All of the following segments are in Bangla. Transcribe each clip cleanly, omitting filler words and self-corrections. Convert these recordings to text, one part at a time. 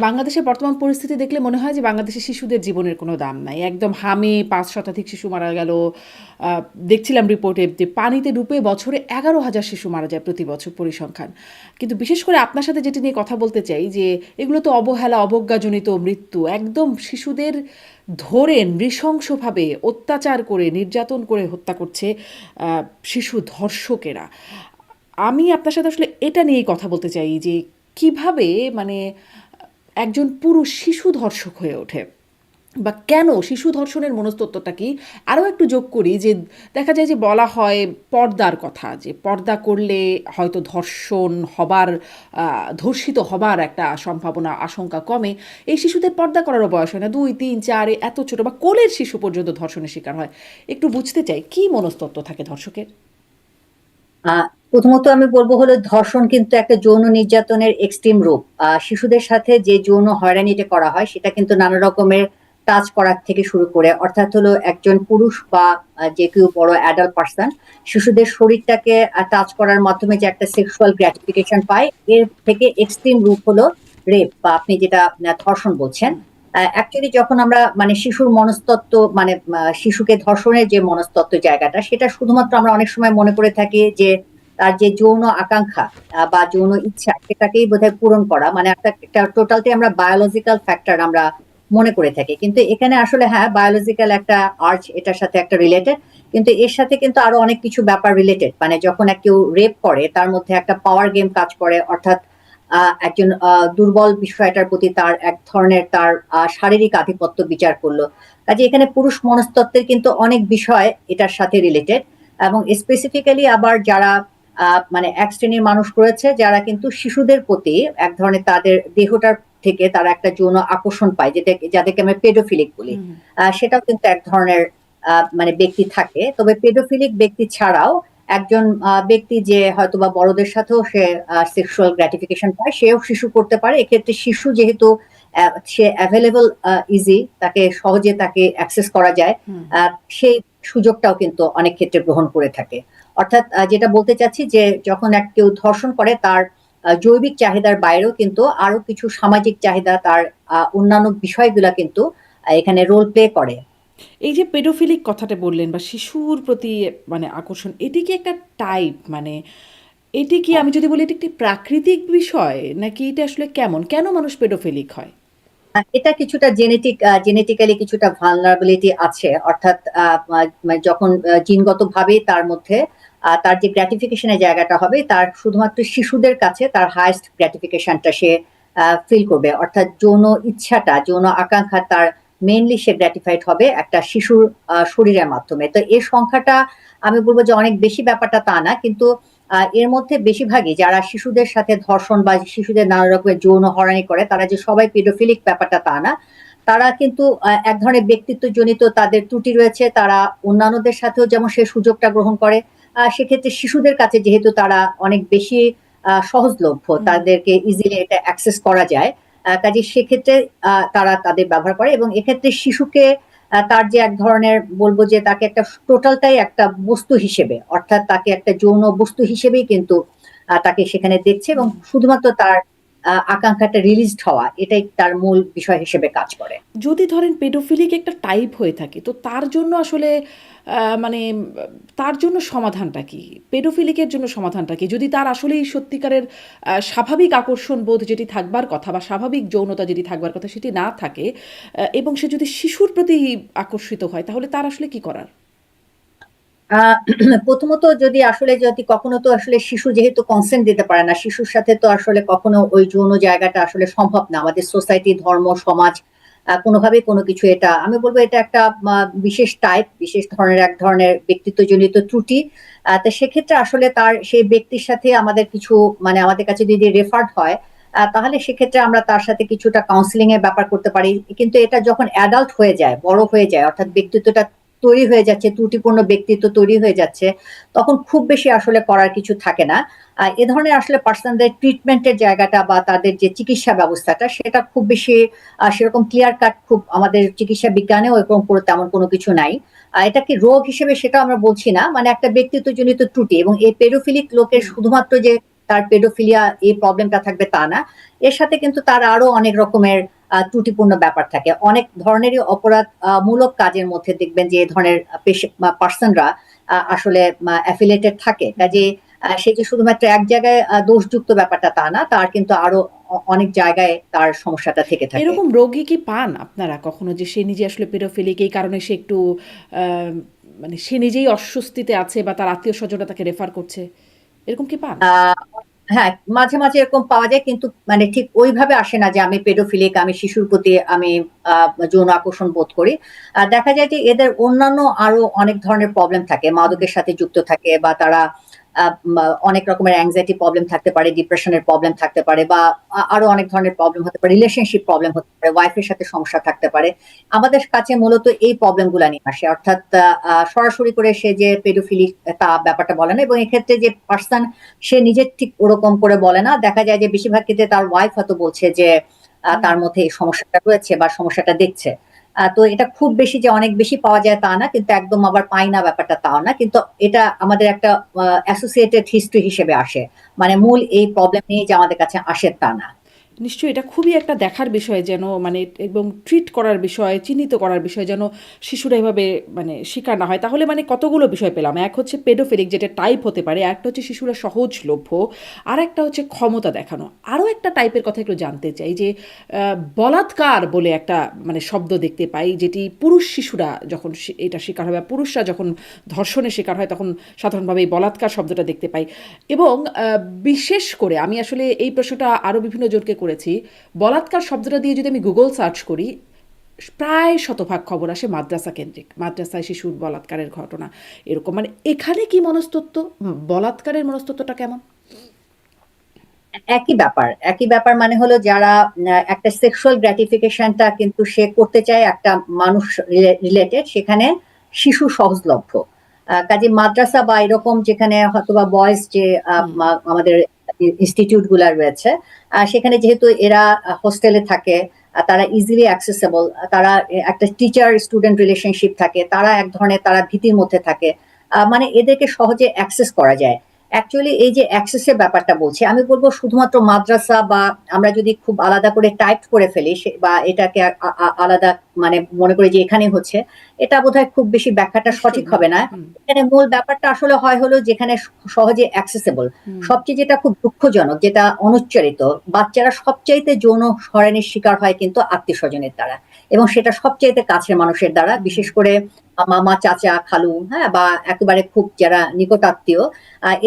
বাংলাদেশের বর্তমান পরিস্থিতি দেখলে মনে হয় যে বাংলাদেশের শিশুদের জীবনের কোনো দাম নাই। একদম হামে ৫ শতাধিক শিশু মারা গেল। আ দেখছিলাম রিপোর্টে যে পানিতে ডুবে বছরে ১১,০০০ শিশু মারা যায় প্রতি বছর পরিসংখ্যান। কিন্তু বিশেষ করে আপনার সাথে যেটি নিয়ে কথা বলতে চাই যে এগুলো তো অবহেলা, অবজ্ঞাজনিত মৃত্যু। একদম শিশুদের ধরে নৃশংসভাবে অত্যাচার করে, নির্যাতন করে হত্যা করছে আ শিশু ধর্ষকেরা। আমি আপনার সাথে আসলে এটা নিয়েই কথা বলতে চাই যে কিভাবে মানে একজন পুরুষ শিশু ধর্ষক হয়ে ওঠে বা কেন শিশু ধর্ষণের মনস্তত্ত্বটা কি। আরও একটু যোগ করি যে দেখা যায় যে বলা হয় পর্দার কথা, যে পর্দা করলে হয়তো ধর্ষণ হবার ধর্ষিত হবার একটা সম্ভাবনা আশঙ্কা কমে। এই শিশুদের পর্দা করারও বয়স হয় না, ২, ৩, ৪ এত ছোট বা কোলের শিশু পর্যন্ত ধর্ষণের শিকার হয়। একটু বুঝতে চাই কি মনস্তত্ত্ব থাকে ধর্ষকের। আহ প্রথমত আমি বলবো হলো ধর্ষণ কিন্তু একটা যৌন নির্যাতনের এক্সট্রিম রূপ। শিশুদের সাথে যে যৌন হয়রানিটা করা হয় সেটা কিন্তু নানা রকমের টাচ করার থেকে শুরু করে, অর্থাৎ হলো একজন পুরুষ বা যে কেউ বড় অ্যাডাল্ট পার্সন শিশুদের শরীরটাকে টাচ করার মাধ্যমে যে একটা সেক্সুয়াল গ্র্যাটিফিকেশন পায়, এর থেকে এক্সট্রিম রূপ হলো রেপ বা আপনি যেটা ধর্ষণ বলছেন। অ্যাকচুয়ালি যখন আমরা মানে শিশুর মনস্তত্ত্ব মানে শিশুকে ধর্ষণের যে মনস্তত্ত্ব জায়গাটা, সেটা শুধুমাত্র আমরা অনেক সময় মনে করে থাকি যে তার যে যৌন আকাঙ্ক্ষা বা যৌন ইচ্ছা সেটাকেই বোধহয় পূরণ করা, মানে একটা টোটালটি আমরা বায়োলজিক্যাল ফ্যাক্টর আমরা মনে করে থাকি। কিন্তু এখানে আসলে হ্যাঁ, বায়োলজিক্যাল একটা আর্চ এটার সাথে একটা রিলেটেড, কিন্তু এর সাথে কিন্তু আরো অনেক কিছু ব্যাপার রিলেটেড। মানে যখন কেউ রেপ করে তার মধ্যে একটা পাওয়ার গেম কাজ করে, অর্থাৎ একজন দুর্বল বিষয়টার প্রতি তার এক ধরনের তার শারীরিক আধিপত্য বিচার করলো। কাজে এখানে পুরুষ মনস্তত্ত্বের কিন্তু অনেক বিষয় এটার সাথে রিলেটেড। এবং স্পেসিফিক্যালি আবার যারা মানে এক শ্রেণীর মানুষ রয়েছে যারা কিন্তু শিশুদের প্রতি এক ধরনের তাদের দেহটার থেকে তারা একটা যৌন আকর্ষণ পায়, যেটা যাদেরকে আমরা পেডোফিলিক বলি। হুম। সেটাও কিন্তু এক ধরনের মানে ব্যক্তি থাকে। তবে পেডোফিলিক ব্যক্তি ছাড়াও একজন ব্যক্তি যে হয়তোবা বড়দের সাথেও সে সেক্সুয়াল গ্র্যাটিফিকেশন পায়, সেও শিশু করতে পারে। এক্ষেত্রে শিশু যেহেতু সে অ্যাভেলেবল, ইজি, তাকে সহজে তাকে অ্যাক্সেস করা যায়, হুম। সেই সুযোগটাও কিন্তু অনেক ক্ষেত্রে গ্রহণ করে থাকে। অর্থাৎ যেটা বলতে চাচ্ছি যে যখন কেউ ধর্ষণ করে তার জৈবিক চাহিদার বাইরেও কিন্তু আরো কিছু সামাজিক চাহিদা, তার অন্যান্য বিষয়গুলা কিন্তু এখানে রোল প্লে করে। এই যে পেডোফিলিক কথাটা বললেন বা শিশুর প্রতি মানে আকর্ষণ, এটি কি একটা টাইপ, মানে এটি কি, আমি যদি বলি এটি একটি প্রাকৃতিক বিষয় নাকি এটা আসলে কেমন, কেন মানুষ পেডোফিলিক হয়? এটা কিছুটা জেনেটিক্যালি কিছুটা ভালনারেবিলিটি আছে, অর্থাৎ মানে যখন জিনগত ভাবে তার মধ্যে তার যে গ্র্যাটিফিকেশনের জায়গাটা হবে, তার শুধুমাত্র শিশুদের কাছে তার হাইয়েস্ট গ্র্যাটিফিকেশনটা সে ফিল করবে, অর্থাৎ যৌন ইচ্ছাটা যৌন আকাঙ্ক্ষা তার মেইনলি সে গ্র্যাটিফাইড হবে একটা শিশুর শরীরের মাধ্যমে। তো এর সংখ্যাটা আমি বলবো যে অনেক বেশি ব্যাপারটা তা না, কিন্তু এর মধ্যে বেশিরভাগই যারা শিশুদের সাথে ধর্ষণ বা শিশুদের নানা রকমের যৌন হয়রানি করে তারা যে সবাই পেডোফিলিক ব্যাপারটা তা না। তারা কিন্তু এক ধরনের ব্যক্তিত্ব জনিত তাদের ত্রুটি রয়েছে, তারা অন্যান্যদের সাথেও যেমন সে সুযোগটা গ্রহণ করে, সেক্ষেত্রে শিশুদের কাছে যেহেতু তারা অনেক বেশি সহজলভ্য, হুম। তাদেরকে ইজিলি এটা অ্যাক্সেস করা যায়, কাজে সেক্ষেত্রে তারা তাদের ব্যবহার করে। এবং এক্ষেত্রে শিশুকে তার যে এক ধরনের বলবো যে তাকে একটা টোটালটাই একটা বস্তু হিসেবে, অর্থাৎ তাকে একটা যৌন বস্তু হিসেবেই কিন্তু তাকে সেখানে দেখছে, এবং শুধুমাত্র তার আকাঙ্ক্ষাটা রিলিজড হওয়া এটাই তার মূল বিষয় হিসেবে কাজ করে। যদি ধরেন পেডোফিলিক একটা টাইপ হয়ে থাকে তো তার জন্য আসলে মানে তার জন্য সমাধানটা কি, পেডোফিলিকের জন্য সমাধানটা কি যদি তার আসলেই সত্যিকারের স্বাভাবিক আকর্ষণ বোধ যেটি থাকবার কথা বা স্বাভাবিক যৌনতা যেটি থাকবার কথা সেটি না থাকে, এবং সে যদি শিশুর প্রতি আকর্ষিত হয় তাহলে তার আসলে কি করার? আহ প্রথমত যদি আসলে যদি কখনো, তো আসলে শিশু যেহেতু কনসেন্ট দিতে পারে না, শিশুর সাথে তো আসলে কখনো ওই যৌন জায়গাটা আসলে সম্ভব না। আমাদের সোসাইটি, ধর্ম, সমাজ কোনোভাবেই কোনো কিছু, এটা আমি বলবো এটা একটা বিশেষ টাইপ, বিশেষ ধরনের এক ধরনের ব্যক্তিত্বজনিত ত্রুটি। তো সেক্ষেত্রে আসলে তার সেই ব্যক্তির সাথে আমাদের কিছু মানে আমাদের কাছে যদি রেফার্ড হয়, তাহলে সেক্ষেত্রে আমরা তার সাথে কিছুটা কাউন্সিলিং এর ব্যাপার করতে পারি। কিন্তু এটা যখন অ্যাডাল্ট হয়ে যায়, বড় হয়ে যায়, অর্থাৎ ব্যক্তিত্বটা তৈরি হয়ে যাচ্ছে, ত্রুটিপূর্ণ ব্যক্তিত্ব তৈরি হয়ে যাচ্ছে, তখন খুব বেশি আসলে করার কিছু থাকে না। এ ধরনের আসলে পার্সনদের ট্রিটমেন্টের জায়গাটা বা তাদের যে চিকিৎসা ব্যবস্থাটা সেটা খুব বেশি সেরকম ক্লিয়ার কাট খুব আমাদের চিকিৎসা বিজ্ঞানেও এরকম তেমন কোনো কিছু নাই। এটা কি রোগ হিসেবে সেটা আমরা বলছি না, মানে একটা ব্যক্তিত্বজনিত ত্রুটি। এবং এই পেডোফিলিক লোকের শুধুমাত্র যে তার পেডোফিলিয়া এই প্রবলেমটা থাকবে তা না। এর সাথে কিন্তু তার আরো অনেক রকমের ত্রুটিপূর্ণ ব্যাপার থাকে। অনেক ধরনেরই অপরাধ মূলক কাজের মধ্যে দেখবেন যে এই ধরনের পার্সনরা আসলে অ্যাফিলিয়েটেড থাকে। কাজে সে যে শুধুমাত্র এক জায়গায় দোষযুক্ত ব্যাপারটা তা না, তার কিন্তু আরো অনেক জায়গায় তার সমস্যাটা থেকে থাকে। এরকম রোগী কি পান আপনারা কখনো, যে সে নিজে আসলে পেডোফিলিক, এই কারণে সে একটু মানে সে নিজেই অস্বস্তিতে আছে বা তার আত্মীয় স্বজনরা তাকে রেফার করছে, এরকম কি পান? আহ হ্যাঁ, মাঝে মাঝে এরকম পাওয়া যায়, কিন্তু মানে ঠিক ওইভাবে আসে না যে আমি পেডোফিলিক, আমি শিশুর প্রতি আমি যৌন আকর্ষণ বোধ করি। দেখা যায় যে এদের অন্যান্য আরো অনেক ধরনের প্রবলেম থাকে, মাদকের সাথে যুক্ত থাকে, বা তারা অনেক রকমের অ্যাংজাইটি প্রবলেম থাকতে পারে, ডিপ্রেশনের প্রবলেম থাকতে পারে, বা আরো অনেক ধরনের প্রবলেম হতে পারে, রিলেশনশিপ প্রবলেম হতে পারে, ওয়াইফের সাথে সমস্যা থাকতে পারে। আমাদের কাছে মূলত এই প্রবলেম গুলা নিয়ে আসে, অর্থাৎ সরাসরি করে সে যে পেডোফিলিক তা ব্যাপারটা বলে না, এবং এক্ষেত্রে যে পার্সন সে নিজে ঠিক ওরকম করে বলে না। দেখা যায় যে বেশিরভাগ ক্ষেত্রে তার ওয়াইফ হয়তো বলছে যে হুম। তার মধ্যে এই সমস্যাটা রয়েছে বা সমস্যাটা দেখছে। তো এটা খুব বেশি যে অনেক বেশি পাওয়া যায় তা না, কিন্তু একদম আবার পাই না ব্যাপারটা তাও না, কিন্তু এটা আমাদের একটা অ্যাসোসিয়েটেড হিস্ট্রি হিসেবে আসে, মানে মূল এই প্রবলেম নিয়ে যে আমাদের কাছে আসে তা না। নিশ্চয়ই এটা খুবই একটা দেখার বিষয়, যেন মানে এবং ট্রিট করার বিষয়, চিহ্নিত করার বিষয়, যেন শিশুরা এভাবে মানে শিকার না হয়। তাহলে মানে কতগুলো বিষয় পেলাম। এক হচ্ছে পেডোফিলিক, যেটা টাইপ হতে পারে, একটা হচ্ছে শিশুরা সহজলভ্য, আর একটা হচ্ছে ক্ষমতা দেখানো। আরও একটা টাইপের কথা একটু জানতে চাই, যে বলাৎকার বলে একটা মানে শব্দ দেখতে পাই, যেটি পুরুষ শিশুরা যখন এটা শিকার হয় বা পুরুষরা যখন ধর্ষণের শিকার হয়, তখন সাধারণভাবে এই বলাৎকার শব্দটা দেখতে পাই। এবং বিশেষ করে আমি আসলে এই প্রশ্নটা আরও বিভিন্ন জনকে করেছি, বলাৎকার শব্দটা দিয়ে যদি আমি গুগল সার্চ করি, প্রায় শতভাগ খবর আসে মাদ্রাসা কেন্দ্রিক, মাদ্রাসায় শিশুর বলাৎকারের ঘটনা এরকম। মানে এখানে কি মনস্তত্ত্ব, বলাৎকারের মনস্তত্ত্বটা কেমন? একই ব্যাপার মানে হলো যারা একটা সেক্সুয়াল গ্র্যাটিফিকেশনটা কিন্তু সে করতে চায় একটা মানুষ রিলেটেড, সেখানে শিশু সহজলভ্য। কাজে মাদ্রাসা বা এরকম যেখানে হয়তোবা বয়েজ যে হুম। আমাদের ইনস্টিটিউট গুলা রয়েছে, সেখানে যেহেতু এরা হোস্টেলে থাকে, তারা ইজিলি অ্যাক্সেসেবল, তারা একটা টিচার স্টুডেন্ট রিলেশনশিপ থাকে, তারা এক ধরনের তারা ভীতির মধ্যে থাকে, মানে এদেরকে সহজে অ্যাক্সেস করা যায়। অ্যাকচুয়ালি এই যে অ্যাক্সেসের ব্যাপারটা বলছি, আমি বলবো শুধুমাত্র মাদ্রাসা, বা আমরা যদি খুব আলাদা করে টাইপ করে ফেলি বা এটাকে আলাদা মানে মনে করি যে এখানে হচ্ছে, এটা বোধহয় খুব বেশি ব্যাখ্যাটা নিশ্চয়ই, সঠিক হ্যাঁ। হবে না। হুম। এখানে মূল ব্যাপারটা আসলে হয় হলো যেখানে সহজে অ্যাক্সেসেবল। হুম। সবচেয়ে যেটা খুব দুঃখজনক, যেটা অনুচ্চারিত, বাচ্চারা সবচাইতে যৌন হয়রানির শিকার হয় কিন্তু আত্মীয় স্বজনের দ্বারা, এবং সেটা সবচাইতে কাছের মানুষের দ্বারা, হুম। বিশেষ করে মামা, চাচা, খালু, হ্যাঁ, বা একেবারে খুব যারা নিকট আত্মীয়,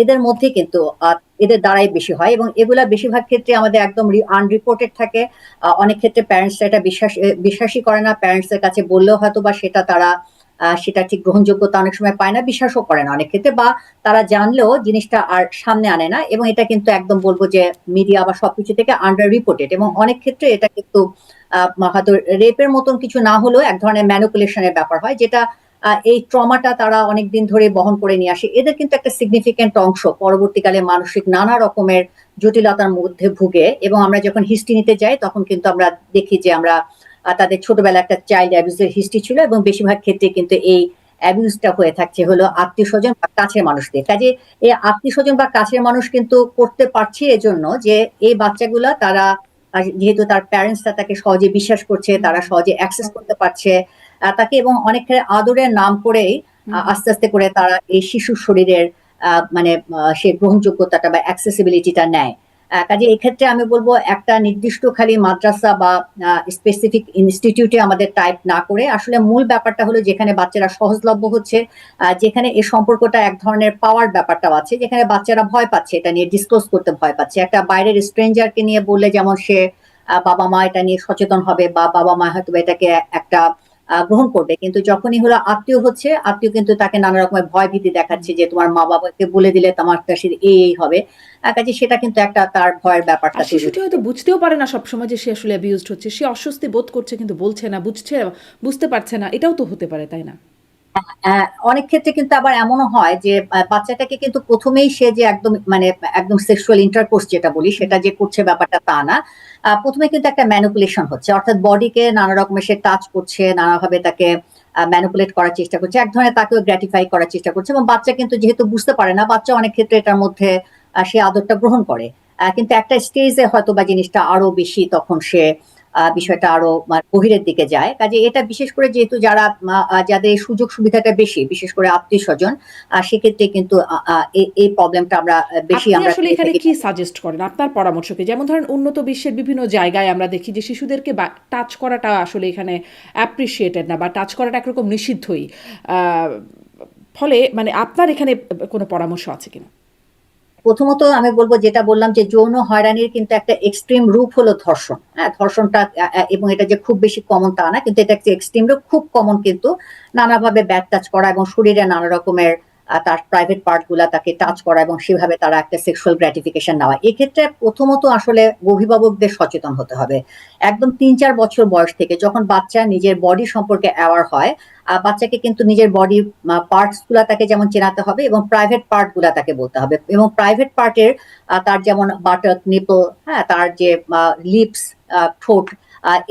এদের মধ্যে কিন্তু এদের দ্বারাই বেশি হয়, এবং এগুলা বেশিরভাগ ক্ষেত্রে আমাদের একদম আনরিপোর্টেড থাকে। অনেক ক্ষেত্রে প্যারেন্টসরা এটা বিশ্বাসই করে না, প্যারেন্টস এর কাছে বললেও হয়তো বা সেটা তারা সেটা ঠিক গ্রহণযোগ্যতা অনেক সময় পায় না, বিশ্বাসও করে না অনেক ক্ষেত্রে, বা তারা জানলেও জিনিসটা আর সামনে আনে না, এবং এটা কিন্তু একদম বলবো যে মিডিয়া বা সবকিছু থেকে আন্ডার রিপোর্টেড, এবং অনেক ক্ষেত্রে এটা কিন্তু হয়তো রেপের মতন কিছু না হলেও এক ধরনের ম্যানিপুলেশনের ব্যাপার হয়, যেটা এই ট্রমাটা তারা অনেকদিন ধরে বহন করে নিয়ে আসে। এদের কিন্তু একটা সিগনিফিকেন্ট অংশ পরবর্তীকালে মানসিক নানা রকমের জটিলতার মধ্যে ভুগে, এবং আমরা যখন হিস্ট্রি নিতে যাই তখন কিন্তু আমরা দেখি যে আমরা তাদের ছোটবেলায় একটা চাইল্ড অ্যাবিউজের হিস্ট্রি ছিল, এবং বেশিরভাগ ক্ষেত্রে কিন্তু এই অ্যাবিউজটা হয়ে থাকছে হলো আত্মীয় স্বজন বা কাছের মানুষদের কাজে। এই আত্মীয় স্বজন বা কাছের মানুষ কিন্তু করতে পারছে এজন্য যে এই বাচ্চাগুলা তারা যেহেতু তার প্যারেন্টসরা তাকে সহজে বিশ্বাস করছে, তারা হুম। সহজে অ্যাক্সেস করতে পারছে তাকে, এবং অনেক ক্ষেত্রে আদরের নাম করেই হুম। আস্তে আস্তে করে তারা এই শিশুর শরীরের মানে সে গ্রহণযোগ্যতাটা বা অ্যাক্সেসিবিলিটিটা নেয়। কাজে এক্ষেত্রে আমি বলবো একটা নির্দিষ্ট খালি মাদ্রাসা বা স্পেসিফিক ইনস্টিটিউটে আমাদের টাইপ না করে, আসলে মূল ব্যাপারটা হলো যেখানে বাচ্চারা সহজলভ্য হচ্ছে, যেখানে এই সম্পর্কটা এক ধরনের পাওয়ার ব্যাপারটাও আছে, যেখানে বাচ্চারা ভয় পাচ্ছে, এটা নিয়ে ডিসক্লোজ করতে ভয় পাচ্ছে। একটা বাইরের স্ট্রেঞ্জারকে নিয়ে বললে যেমন সে বাবা মা এটা নিয়ে সচেতন হবে, বা বাবা মা হয়তো এটাকে একটা গ্রহণ করবে, কিন্তু যখনই হলো আত্মীয় হচ্ছে, আত্মীয় কিন্তু তাকে নানা রকমের ভয় ভীতি হুম। দেখাচ্ছে যে তোমার মা বাবাকে বলে দিলে তোমার কাছে এই হবে। কাজে সেটা কিন্তু একটা তার ভয়ের ব্যাপারটা আর তৈরি শিশুটি হচ্ছে। হয়তো বুঝতেও পারে না সবসময় যে সে আসলে অ্যাবিউজড হচ্ছে, সে অস্বস্তি বোধ করছে কিন্তু বলছে না, বুঝতে পারছে না, এটাও তো হতে পারে, তাই না? অনেক ক্ষেত্রে কিন্তু আবার এমনও হয় যে বাচ্চাটাকে কিন্তু প্রথমেই সে যে একদম মানে একদম সেক্সুয়াল ইন্টারকোর্স যেটা বলি হুম। সেটা যে করছে ব্যাপারটা তা না। প্রথমে কিন্তু একটা ম্যানিপুলেশন হচ্ছে, অর্থাৎ বডিকে নানা রকমের সে টাচ করছে, নানাভাবে তাকে ম্যানিপুলেট করার চেষ্টা করছে, এক ধরনের তাকেও গ্র্যাটিফাই করার চেষ্টা করছে, এবং বাচ্চা কিন্তু যেহেতু বুঝতে পারে না, বাচ্চা অনেক ক্ষেত্রে এটার মধ্যে সে আদরটা গ্রহণ করে। কিন্তু একটা স্টেজে হয়তো বা জিনিসটা আরো বেশি তখন সে বিষয়টা আরো গভীরের দিকে যায়। কাজে এটা বিশেষ করে যেহেতু যারা যাদের এই সুযোগ সুবিধাটা বেশি, বিশেষ করে আত্মীয় স্বজন, সেক্ষেত্রে কিন্তু এই প্রবলেমটা বেশি আপনি আমরা আসলে পেয়ে এখানে থাকি। কি সাজেস্ট করেন? আপনার পরামর্শ কি? যেমন ধরেন উন্নত বিশ্বের বিভিন্ন জায়গায় আমরা দেখি যে শিশুদেরকে টাচ করাটা আসলে এখানে অ্যাপ্রিশিয়েটেড না বা টাচ করাটা একরকম নিষিদ্ধই। আ ফলে মানে আপনার এখানে কোনো পরামর্শ আছে কিনা? প্রথমত আমি বলবো, যেটা বললাম যে যৌন হয়রানির কিন্তু একটা এক্সট্রিম রূপ হলো ধর্ষণ। হ্যাঁ, ধর্ষণটা এবং এটা যে খুব বেশি কমন তা না, কিন্তু এটা একটা এক্সট্রিম রূপ, খুব কমন কিন্তু নানাভাবে ব্যাক টাচ করা এবং শরীরে নানা রকমের তার প্রাইভেট পার্ট গুলা তাকে টাচ করা এবং সেভাবে তারা একটা সেক্সুয়াল গ্র্যাটিফিকেশন নেওয়া। এক্ষেত্রে প্রথমত আসলে অভিভাবকদের সচেতন হতে হবে। একদম ৩-৪ বছর বয়স থেকে যখন বাচ্চা নিজের বডি সম্পর্কে অ্যাওয়ার হয়, বাচ্চাকে কিন্তু নিজের বডি পার্টস গুলা তাকে যেমন চেনাতে হবে এবং প্রাইভেট পার্ট গুলা তাকে বলতে হবে। এবং প্রাইভেট পার্টের তার যেমন বাটক, নিপল, হ্যাঁ, তার যে লিপস, ঠোঁট,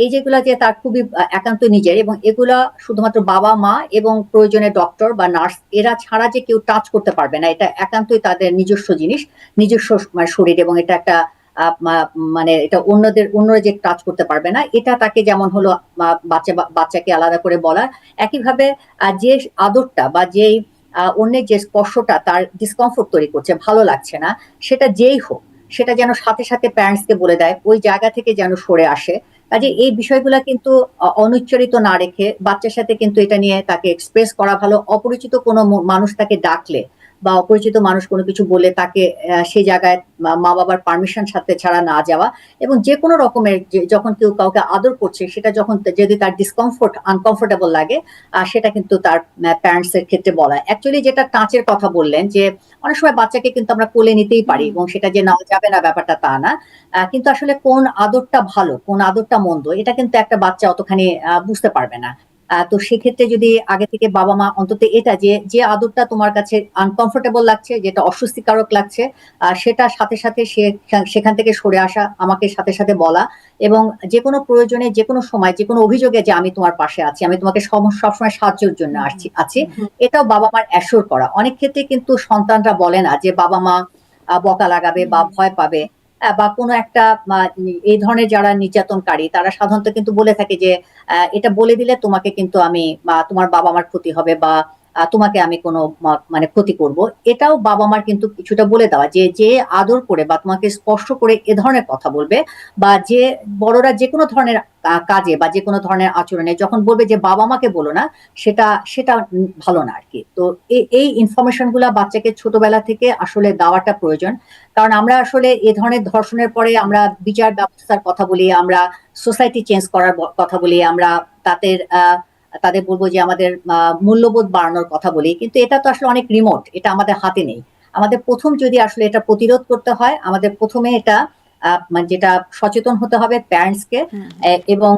এই যেগুলা যে তার খুবই একান্ত নিজের, এবং এগুলা শুধুমাত্র বাবা মা এবং প্রয়োজনে ডক্টর বা নার্স এরা ছাড়া যে কেউ টাচ করতে পারবে না। এটা একান্তই তাদের নিজস্ব জিনিস, নিজস্ব শরীর, এবং এটা একটা মানে এটা অন্যরা যে টাচ করতে পারবে না, এটা তাকে যেমন হলো বাচ্চাকে আলাদা করে বলা। একইভাবে যে আদরটা বা যেই অন্যের যে স্পর্শটা তার ডিসকমফোর্ট তৈরি করছে, ভালো লাগছে না, সেটা যেই হোক, সেটা যেন সাথে সাথে প্যারেন্টসকে বলে দেয়, ওই জায়গা থেকে যেন সরে আসে। কাজে এই বিষয়গুলা কিন্তু অনুচ্চারিত না রেখে বাচ্চার সাথে কিন্তু এটা নিয়ে তাকে এক্সপ্রেস করা ভালো। অপরিচিত কোনো মানুষ তাকে ডাকলে বা অপরিচিত মানুষ কোনো কিছু বলে তাকে সেই জায়গায় মা বাবার পারমিশন সাথে ছাড়া না যাওয়া। এবং যে কোনো রকমের যখন কেউ কাউকে আদর করছে, সেটা যখন যদি তার ডিসকমফোর্ট, আনকমফোর্টেবল লাগে, সেটা কিন্তু তার প্যারেন্টস এর ক্ষেত্রে বলা। অ্যাকচুয়ালি যেটা টাচের কথা বললেন, যে অনেক সময় বাচ্চাকে কিন্তু আমরা কোলে নিতেই পারি এবং সেটা যে নেওয়া যাবে না ব্যাপারটা তা না। কিন্তু আসলে কোন আদরটা ভালো, কোন আদরটা মন্দ, এটা কিন্তু একটা বাচ্চা অতখানি বুঝতে পারবে না। তো সেক্ষেত্রে যদি আগে থেকে বাবা মা অন্তত এটা যে যে আদরটা তোমার কাছে আনকমফোর্টেবল লাগছে, যেটা অস্বস্তিকারক লাগছে, সেটা সাথে সাথে সেখান থেকে সরে আসা, আমাকে সাথে সাথে বলা, এবং যে কোনো প্রয়োজনে, যে কোনো সময়, যে কোনো অভিযোগে যে আমি তোমার পাশে আছি, আমি তোমাকে সবসময় সাহায্যের জন্য আছি, এটাও বাবা মার অ্যাসিওর করা। অনেক ক্ষেত্রে কিন্তু সন্তানরা বলে না যে বাবা মা বকা লাগাবে বা ভয় পাবে, বা কোনো একটা এই ধরনের যারা নির্যাতনকারী তারা সাধারণত কিন্তু বলে থাকে যে এটা বলে দিলে তোমাকে কিন্তু আমি, বা তোমার বাবা মার ক্ষতি হবে, বা তোমাকে আমি কোনো মানে ক্ষতি করব। এটাও বাবা মার কিন্তু কিছুটা বলে দেওয়া, যে যে আদর করে বা তোমাকে স্পর্শ করে এ ধরনের কথা বলবে, বা যে বড়রা যে কোনো ধরনের কাজে বা যে কোনো ধরনের আচরণে যখন বলবে যে বাবা মাকে বলো না, সেটা সেটা ভালো না আর কি। তো এই ইনফরমেশন গুলা বাচ্চাকে ছোটবেলা থেকে আসলে দেওয়াটা প্রয়োজন। কারণ আমরা আসলে এ ধরনের ধর্ষণের পরে আমরা বিচার ব্যবস্থার কথা বলি, আমরা সোসাইটি চেঞ্জ করার কথা বলি, আমরা তাদের তাদের বলবো যে আমাদের মূল্যবোধ বাড়ানোর কথা বলি, কিন্তু এটা তো আসলে অনেক রিমোট, এটা আমাদের হাতে নেই। আমাদের প্রথম যদি আসলে এটা প্রতিরোধ করতে হয়, আমাদের প্রথমে এটা মানে যেটা সচেতন হতে হবে প্যারেন্টসকে। এবং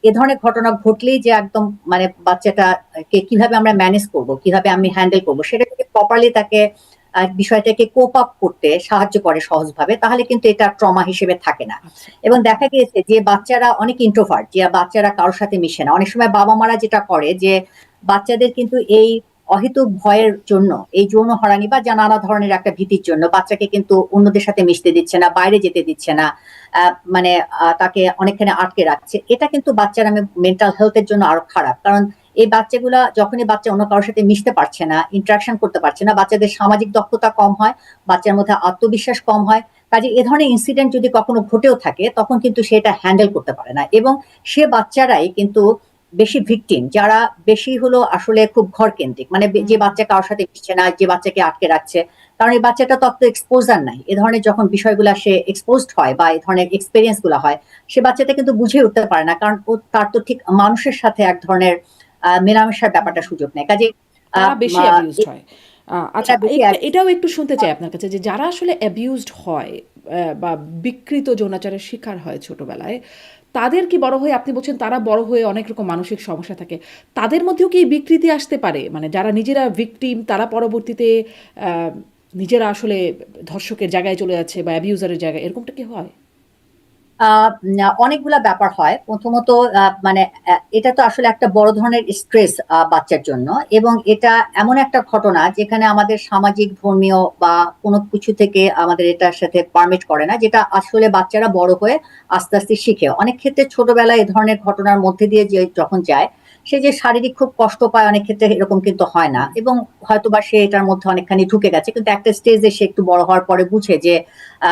এ ধরনের ঘটনা ঘটলেই যে একদম মানে বাচ্চাটা কে কিভাবে আমরা ম্যানেজ করব, কিভাবে আমি হ্যান্ডেল করব, সেটা যদি প্রপারলি তাকে বিষয়টাকে কোপ আপ করতে সাহায্য করে সহজভাবে, তাহলে কিন্তু এটা ট্রমা হিসেবে থাকে না। আচ্ছা। এবং দেখা গিয়েছে যে বাচ্চারা অনেক ইন্ট্রোভার্ট, যে বাচ্চারা কারোর সাথে মিশে না। অনেক সময় বাবা মারা যেটা করে যে বাচ্চাদের কিন্তু এই অহেতুক ভয়ের জন্য, এই যৌন হয়রানি বা যা নানা ধরনের একটা ভীতির জন্য বাচ্চাকে কিন্তু অন্যদের সাথে মিশতে দিচ্ছে না, বাইরে যেতে দিচ্ছে না, মানে তাকে অনেকখানি আটকে রাখছে। এটা কিন্তু বাচ্চার মেন্টাল হেলথের জন্য আরো খারাপ। কারণ এই বাচ্চাগুলা যখনই বাচ্চা অন্য কারোর সাথে মিশতে পারছে না, ইন্টারাকশন করতে পারছে না, বাচ্চাদের সামাজিক দক্ষতা কম হয়, বাচ্চার মধ্যে আত্মবিশ্বাস কম হয়। কাজে এ ধরনের ইনসিডেন্ট যদি কখনো ঘটেও থাকে, তখন কিন্তু সেটা হ্যান্ডেল করতে পারে না, এবং সে বাচ্চারাই কিন্তু বেশি ভিকটিম, যারা বেশি হলো আসলে খুব ঘর কেন্দ্রিক, মানে যে বাচ্চা কারোর সাথে মিশছে না, যে বাচ্চাকে আটকে রাখছে। কারণ এই বাচ্চাটা তো অত এক্সপোজার নাই, এ ধরনের যখন বিষয়গুলো সে এক্সপোজড হয় বা এই ধরনের এক্সপেরিয়েন্স গুলো হয়, সে বাচ্চাটা কিন্তু বুঝে উঠতে পারে না, কারণ ও তার তো ঠিক মানুষের সাথে এক ধরনের মেলামেশার ব্যাপারটা সুযোগ নেই। কাজে তারা বেশি অ্যাবিউজড হয়। আচ্ছা, এটা বেশি এটাও একটু শুনতে চাই আপনার কাছে যে যারা আসলে অ্যাবিউজড হয় বা বিকৃত যৌনাচারের শিকার হয় ছোটবেলায়, তাদের কি বড় হয়ে, আপনি বলছেন তারা বড় হয়ে অনেক রকম মানসিক সমস্যা থাকে, তাদের মধ্যেও কি এই বিকৃতি আসতে পারে? মানে যারা নিজেরা ভিকটিম তারা পরবর্তীতে আহ, নিজেরা আসলে ধর্ষকের জায়গায় চলে যাচ্ছে বা অ্যাবিউজারের জায়গায়, এরকমটা কি হয়? অনেকগুলা ব্যাপার হয়। প্রথমত মানে এটা তো আসলে একটা বড় ধরনের স্ট্রেস বাচ্চার জন্য, এবং এটা এমন একটা ঘটনা যেখানে আমাদের সামাজিক, ধর্মীয় বা কোনো কিছু থেকে আমাদের এটার সাথে পারমিট করে না, যেটা আসলে বাচ্চারা বড় হয়ে আস্তে আস্তে শিখে। অনেক ক্ষেত্রে ছোটবেলায় এ ধরনের ঘটনার মধ্যে দিয়ে যে যখন যায়, সে যে শারীরিক খুব কষ্ট পায়, অনেক ক্ষেত্রে এরকম কিন্তু হয় না, এবং হয়তোবা সে এটার মধ্যে অনেকখানি ঢুকে গেছে, কিন্তু একটা স্টেজে সে একটু বড় হওয়ার পরে বুঝে যে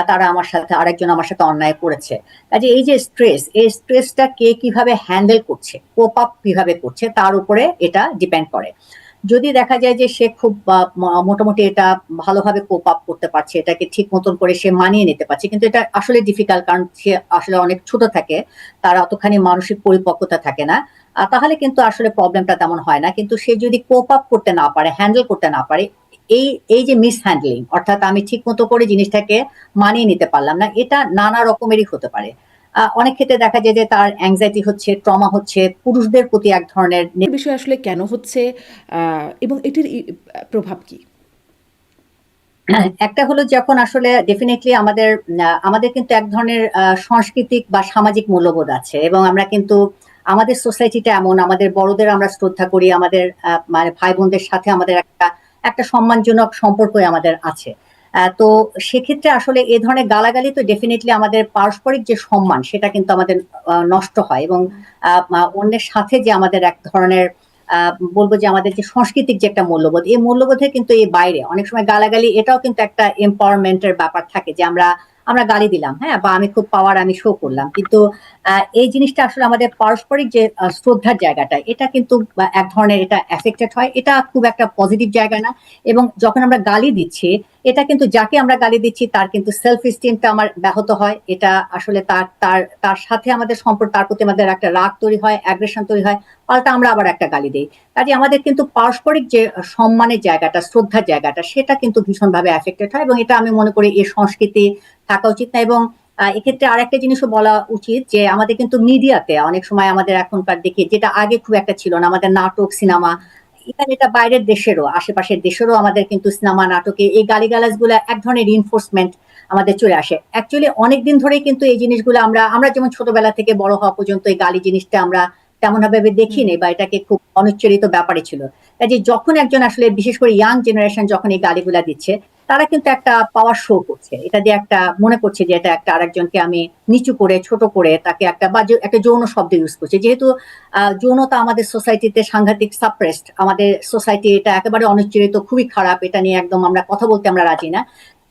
তারা আমার সাথে, আরেকজন আমার সাথে অন্যায় করেছে। কাজে এই যে স্ট্রেস, এই স্ট্রেসটা কে কিভাবে হ্যান্ডেল করছে, কোপ আপ কিভাবে করছে, তার উপরে এটা ডিপেন্ড করে। যদি দেখা যায় যে সে খুব মোটামুটি এটা ভালোভাবে কোপ আপ করতে পারছে, এটাকে ঠিক মতন করে সে মানিয়ে নিতে পারছে, কিন্তু এটা আসলে ডিফিকাল্ট, কারণ সে আসলে অনেক ছোট থাকে, তার অতখানি মানসিক পরিপক্কতা থাকে না। তাহলে কিন্তু আসলে প্রবলেমটা তেমন হয় না। কিন্তু সে যদি কোপ আপ করতে না পারে, হ্যান্ডেল করতে না পারে, এই এই যে মিস হ্যান্ডলিং, অর্থাৎ আমি ঠিক মতো করে জিনিসটাকে মানিয়ে নিতে পারলাম না, এটা নানা রকমেরই হতে পারে। অনেক ক্ষেত্রে দেখা যায় যে তার অ্যাংজাইটি হচ্ছে, ট্রমা হচ্ছে, পুরুষদের প্রতি এক ধরনের বিষয় আসলে কেন হচ্ছে এবং এটির প্রভাব কি? একটা হলো যখন আসলে ডেফিনেটলি আমাদের কিন্তু এক ধরনের সাংস্কৃতিক বা সামাজিক মূল্যবোধ আছে, এবং আমরা কিন্তু আমাদের সোসাইটিটা এমন, আমাদের বড়দের আমরা শ্রদ্ধা করি, আমাদের মানে ভাই বোনদের সাথে আমাদের একটা একটা সম্মানজনক সম্পর্ক আমাদের আছে। তো সেক্ষেত্রে আসলে এ ধরনের গালাগালি তো ডেফিনেটলি আমাদের পারস্পরিক যে সম্মান, সেটা কিন্তু আমাদের নষ্ট হয়, এবং অন্যের সাথে যে আমাদের এক ধরনের বলবো যে আমাদের যে সাংস্কৃতিক যে একটা মূল্যবোধ, এই মূল্যবোধে কিন্তু এই বাইরে অনেক সময় গালাগালি, এটাও কিন্তু একটা এম্পাওয়ারমেন্টের ব্যাপার থাকে, যে আমরা আমরা গালি দিলাম, হ্যাঁ, বা আমি খুব পাওয়ার, আমি শো করলাম, কিন্তু এই জিনিসটা আসলে আমাদের পারস্পরিক যে শ্রদ্ধার জায়গাটা, এটা কিন্তু এক ধরনের এটা এফেক্টেড হয়, এটা খুব একটা পজিটিভ জায়গা না। এবং যখন আমরা গালি দিচ্ছি, এটা কিন্তু যাকে আমরা গালি দিচ্ছি তার কিন্তু সেলফ এস্টিমটা আমার ব্যাহত হয়, এটা আসলে তার তার তার সাথে আমাদের সম্পর্ক, তার প্রতি আমাদের একটা রাগ তৈরি হয়, অ্যাগ্রেশন তৈরি হয়, পাল্টা আমরা আবার একটা গালি দিই। কাজে আমাদের কিন্তু পারস্পরিক যে সম্মানের জায়গাটা, শ্রদ্ধার জায়গাটা, সেটা কিন্তু ভীষণভাবে এফেক্টেড হয়, এবং এটা আমি মনে করি এই সংস্কৃতি থাকা উচিত না। এবং এক্ষেত্রে আর একটা জিনিসও বলা উচিত, যে আমাদের কিন্তু মিডিয়াতে অনেক সময় আমাদের এখনকার দেখি, যেটা আগে খুব একটা ছিল না, আমাদের নাটক, সিনেমা, ইভেন এটা বাইরের দেশেরও, আশেপাশের দেশেরও আমাদের কিন্তু সিনেমা, নাটকে এই গালিগালাজ গুলো এক ধরনের রিনফোর্সমেন্ট আমাদের চলে আসে। অ্যাকচুয়ালি অনেকদিন ধরেই কিন্তু এই জিনিসগুলো আমরা আমরা যেমন ছোটবেলা থেকে বড় হওয়া পর্যন্ত এই গালি জিনিসটা আমরা তেমন ভাবে দেখিনি, বা এটাকে খুব অনুচ্চারিত ব্যাপারে ছিল। কাজে যখন একজন আসলে, বিশেষ করে ইয়াং জেনারেশন যখন এই গালিগুলা দিচ্ছে, তারা কিন্তু একটা পাওয়ার শো করছে, এটা দিয়ে একটা মনে করছে যে এটা একটা আরেকজনকে আমি নিচু করে, ছোট করে, তাকে একটা বা একটা যৌন শব্দ ইউজ করছে, যেহেতু যৌনতা আমাদের সোসাইটিতে সাংঘাতিক সাপ্রেসড, আমাদের সোসাইটি এটা একেবারে অনুচ্চারিত, খুবই খারাপ, এটা নিয়ে একদম আমরা কথা বলতে আমরা রাজি না।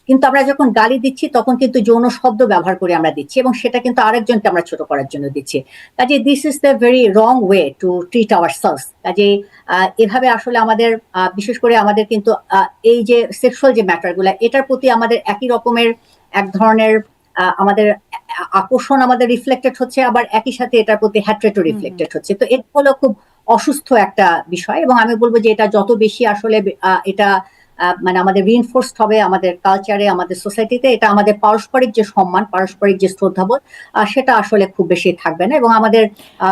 কিন্তু আমরা যখন গালি দিচ্ছি, তখন কিন্তু যৌন শব্দ ব্যবহার করে আমরা দিচ্ছি, এবং সেটা কিন্তু আরেকজনকে আমরা ছোট করার জন্য দিচ্ছি। কাজে this is the very wrong way to treat our sales. কাজে এভাবে আসলে আমাদের বিশেষ করে আমাদের কিন্তু এই যে সেক্সুয়াল যে ম্যাটারগুলো, এটার প্রতি আমাদের একই রকমের এক ধরনের আমাদের আকর্ষণ আমাদের রিফ্লেক্টেড হচ্ছে, আবার একই সাথে এটার প্রতি হ্যাট্রেটও রিফ্লেক্টেড হচ্ছে। তো এটা হলো খুব অসুস্থ একটা বিষয়, এবং আমি বলবো যে এটা যত বেশি আসলে এটা মানে আমাদের রিইনফোর্সড হবে আমাদের কালচারে, আমাদের সোসাইটিতে, এটা আমাদের পারস্পরিক যে সম্মান, পারস্পরিক যে শ্রদ্ধাবোধ, সেটা আসলে খুব বেশি থাকবে না। এবং আমাদের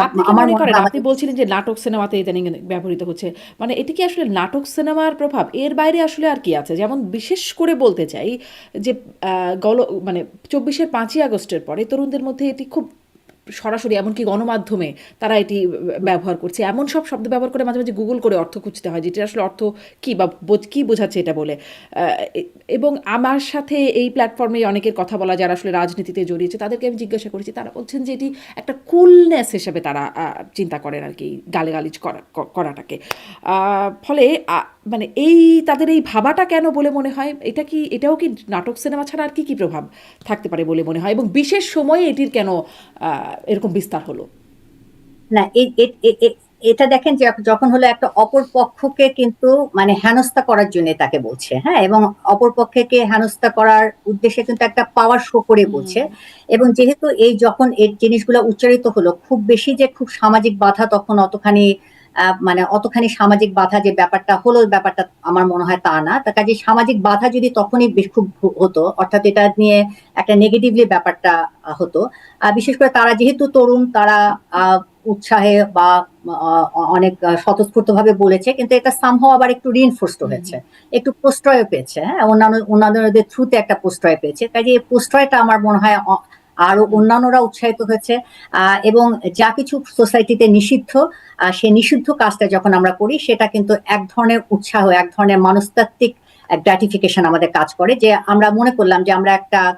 আপনি কি আমার মনে মনে করেন, হয় আপনি আমাদের বলছিলেন যে নাটক সিনেমাতে ইদানিং ব্যবহৃত হচ্ছে, মানে এটি কি আসলে নাটক সিনেমার প্রভাব? এর বাইরে আসলে আর কি আছে? যেমন বিশেষ করে বলতে চাই যে গল মানে 24-এর 5ই আগস্টের পরে তরুণদের মধ্যে এটি খুব সরাসরি, এমনকি গণমাধ্যমে তারা এটি ব্যবহার করছে, এমন সব শব্দ ব্যবহার করে মাঝে মাঝে গুগল করে অর্থ খুঁজতে হয়, যেটা আসলে অর্থ কি বা কি বোঝাচ্ছে এটা বলে। এবং আমার সাথে এই প্ল্যাটফর্মে অনেকের কথা বলা, যারা আসলে রাজনীতিতে জড়িয়েছে, তাদেরকে আমি জিজ্ঞাসা করেছি, তারা বলছেন যে এটি একটা কুলনেস হিসেবে তারা চিন্তা করেন আর কি, গালিগালিজ করাটাকে। ফলে মানে এই তাদের এই ভাবাটা কেন বলে মনে হয়? এটাও কি নাটক সিনেমা ছাড়া আর কি কি প্রভাব থাকতে পারে বলে মনে হয়, এবং বিশেষ সময়ে এটির কেন এরকম বিস্তার হলো? না, এটা দেখেন যে যখন হলো একটা অপর পক্ষকে কিন্তু মানে হেনস্থা করার জন্য তাকে বলছে, হ্যাঁ, এবং অপর পক্ষকে হেনস্থা করার উদ্দেশ্যে কিন্তু একটা পাওয়ার শো করে বলছে। এবং যেহেতু এই যখন এই জিনিসগুলো উচ্চারিত হলো, খুব বেশি যে খুব সামাজিক বাধা তখন অতখানি মানে অতখানি সামাজিক বাধা যে ব্যাপারটা হলো, ব্যাপারটা আমার মনে হয় তা না। তার কাজে সামাজিক বাধা যদি তখনই খুব হতো, অর্থাৎ এটা নিয়ে একটা নেগেটিভলি ব্যাপারটা হতো, বিশেষ করে তারা যেহেতু তরুণ, তারা উৎসাহে বা অনেক স্বতঃস্ফূর্ত ভাবে বলেছে, কিন্তু এটা সামহাও আবার একটু রিইনফোর্সড হয়েছে, একটু প্রশ্রয় পেয়েছে, হ্যাঁ, অন্যান্যদের থ্রুতে একটা প্রশ্রয় পেয়েছে। কাজে এই প্রশ্রয়টা আমার মনে হয় আরো অন্যান্যরা উৎসাহিত হয়েছে। এবং যা কিছু সোসাইটিতে নিষিদ্ধ, সেই নিষিদ্ধ কাজটা যখন আমরা করি সেটা কিন্তু এক ধরনের উৎসাহ, এক ধরনের মনস্তাত্ত্বিক গ্র্যাটিফিকেশন আমাদের কাজ করে, যে আমরা মনে করলাম যে আমরা একটা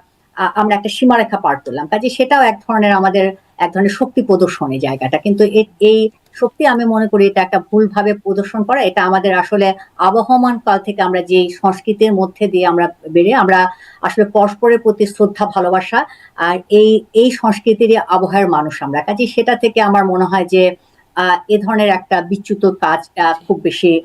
সীমারেখা পার করলাম, কাজে সেটাও এক ধরনের শক্তি প্রদর্শন এই জায়গাটা। কিন্তু এই শক্তি আমি মনে করি এটা একটা ভুলভাবে প্রদর্শন করা। এটা আমাদের আসলে আবহমান কাল থেকে আমরা যে সংস্কৃতির মধ্যে দিয়ে আমরা আমরা আসলে পরস্পরের প্রতি শ্রদ্ধা, ভালোবাসা, আর এই সংস্কৃতির আবহাওয়ার মানুষ আমরা, কাজে সেটা থেকে আমার মনে হয় যে এ ধরনের একটা বিচ্যুত কাজ খুব বেশি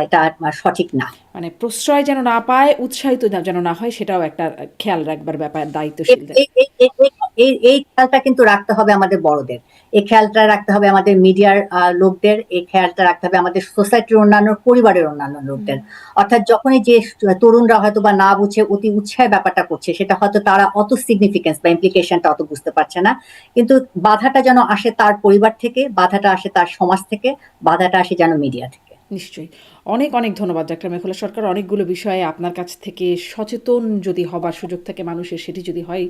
এটা সঠিক না। মানে প্রশ্রয় যেন না পায়, উৎসাহিত যেন না হয়, সেটাও একটা খেয়াল রাখবার ব্যাপার এই দায়িত্বশীলদের। এই এই এই এই- এই খেয়ালটা কিন্তু রাখতে হবে আমাদের বড়দের, এই খেয়ালটা রাখতে হবে আমাদের মিডিয়ার লোকদের, এই খেয়ালটা রাখতে হবে আমাদের সোসাইটির অন্যান্য, পরিবারের অন্যান্য লোকদের। অর্থাৎ যখনই যে তরুণরা হয়তো বা না বুঝে অতি উৎসাহে ব্যাপারটা করছে, সেটা হয়তো তারা অত সিগনিফিকেন্স বা ইমপ্লিকেশনটা অত বুঝতে পারছে না। কিন্তু বাধাটা যেন আসে তার পরিবার থেকে, বাধাটা আসে তার সমাজ থেকে, বাধাটা আসে যেন মিডিয়া থেকে। নিশ্চয়ই। অনেক অনেক ধন্যবাদ ডাক্তার মেঘলা সরকার। অনেকগুলো বিষয়ে আপনার কাছ থেকে সচেতন যদি হবার সুযোগ থাকে মানুষের, সেটি যদি হয়,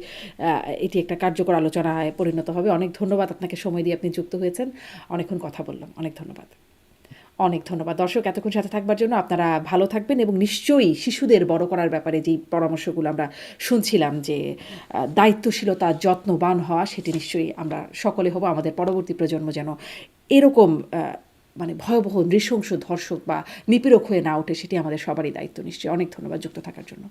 এটি একটা কার্যকর আলোচনায় পরিণত হবে। অনেক ধন্যবাদ আপনাকে, সময় দিয়ে আপনি যুক্ত হয়েছেন, অনেকক্ষণ কথা বললাম। অনেক ধন্যবাদ। অনেক ধন্যবাদ দর্শক, এতক্ষণ সাথে থাকবার জন্য। আপনারা ভালো থাকবেন এবং নিশ্চয়ই শিশুদের বড় করার ব্যাপারে যেই পরামর্শগুলো আমরা শুনছিলাম, যে দায়িত্বশীলতা, যত্নবান হওয়া, সেটি নিশ্চয়ই আমরা সকলে হব। আমাদের পরবর্তী প্রজন্ম যেন এরকম মানে ভয়াবহ নৃশংস ধর্ষক বা নিপীড়ক হয়ে না ওঠে, সেটি আমাদের সবারই দায়িত্ব। নিশ্চয়ই। অনেক ধন্যবাদ যুক্ত থাকার জন্য।